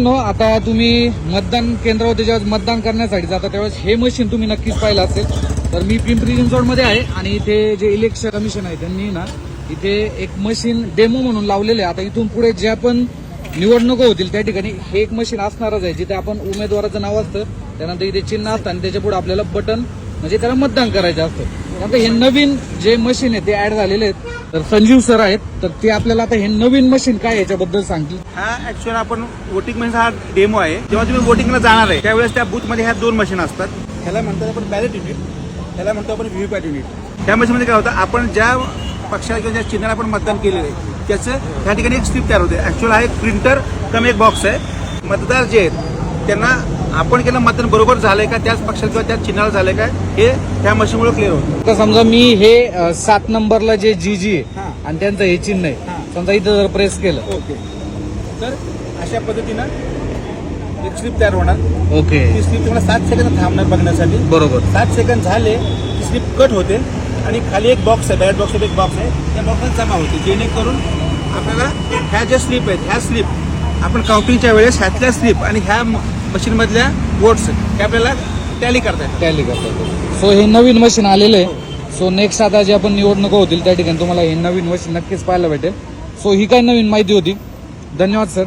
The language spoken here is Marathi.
मित्रांनो, आता तुम्ही मतदान केंद्रावरती जेव्हा मतदान करण्यासाठी जाता त्यावेळेस हे मशीन तुम्ही नक्कीच पाहिलं असेल. तर मी पिंपरी चिंचवडमध्ये आहे आणि इथे जे इलेक्शन कमिशन आहे त्यांनी ना इथे एक मशीन डेमो म्हणून लावलेले आहे. आता इथून पुढे ज्या पण निवडणुका होतील त्या ठिकाणी हे एक मशीन असणारच आहे, जिथे आपण उमेदवाराचं नाव असतं, त्यानंतर इथे चिन्ह असतं आणि त्याच्या पुढे आपल्याला बटन म्हणजे त्याला मतदान करायचं असतं. त्यानंतर हे नवीन जे मशीन आहे ते ऍड झालेले आहेत. तर संजीव सर आहेत, तर ते आपल्याला आता हे नवीन मशीन काय याच्याबद्दल सांगतील. हा ऍक्च्युअली आपण वोटिंग मशीन हा डेमो आहे. जेव्हा तुम्ही वोटिंगला जाणार आहे त्यावेळेस त्या बूथ मध्ये ह्या 2 मशीन असतात. ह्याला म्हणतो आपण बॅलेट युनिट, ह्याला म्हणतो आपण व्हीव्हीपॅट युनिट. त्या मशीनमध्ये काय होतं, आपण ज्या पक्षाला किंवा ज्या चिन्हाला आपण मतदान केलेलं आहे त्याचं ह्या ठिकाणी एक स्लिप तयार होते. ऍक्च्युअली हा एक प्रिंटर कम एक बॉक्स आहे. मतदार जे आहेत त्यांना आपण केलं मतदान बरोबर झालंय का, त्याच पक्षाला किंवा त्याच चिन्हाला झालंय का हे ह्या मशीनमुळे क्लिअर होतं. आता समजा मी हे 7 नंबरला जे जी आहे आणि त्यांचं हे चिन्ह आहे, समजा इथं जर प्रेस केलं, ओके, तर अशा पद्धतीनं एक स्लिप तयार होणार. ओके, ती स्लिप तुम्हाला 7 सेकंद थांबणार बघण्यासाठी. बरोबर. 7 सेकंद झाले ती स्लिप कट होते आणि खाली एक बॉक्स आहे, बॅलेट बॉक्स एक बॉक्स आहे, त्या बॉक्समध्ये जमा होते. जेणेकरून आपल्याला ह्या ज्या स्लिप आहेत ह्या स्लिप आपण काउंटिंगच्या वेळेस ह्यातल्या स्लिप आणि ह्या मशीनमधल्या वोट्स हे आपल्याला टॅली करतात. सो हे नवीन मशीन आलेलं आहे. सो नेक्स्ट आता जे आपण निवडणुका होतील त्या ठिकाणी तुम्हाला हे नवीन मशीन नक्कीच पाहायला भेटेल. सो ही काय नवीन माहिती होती. धन्यवाद सर.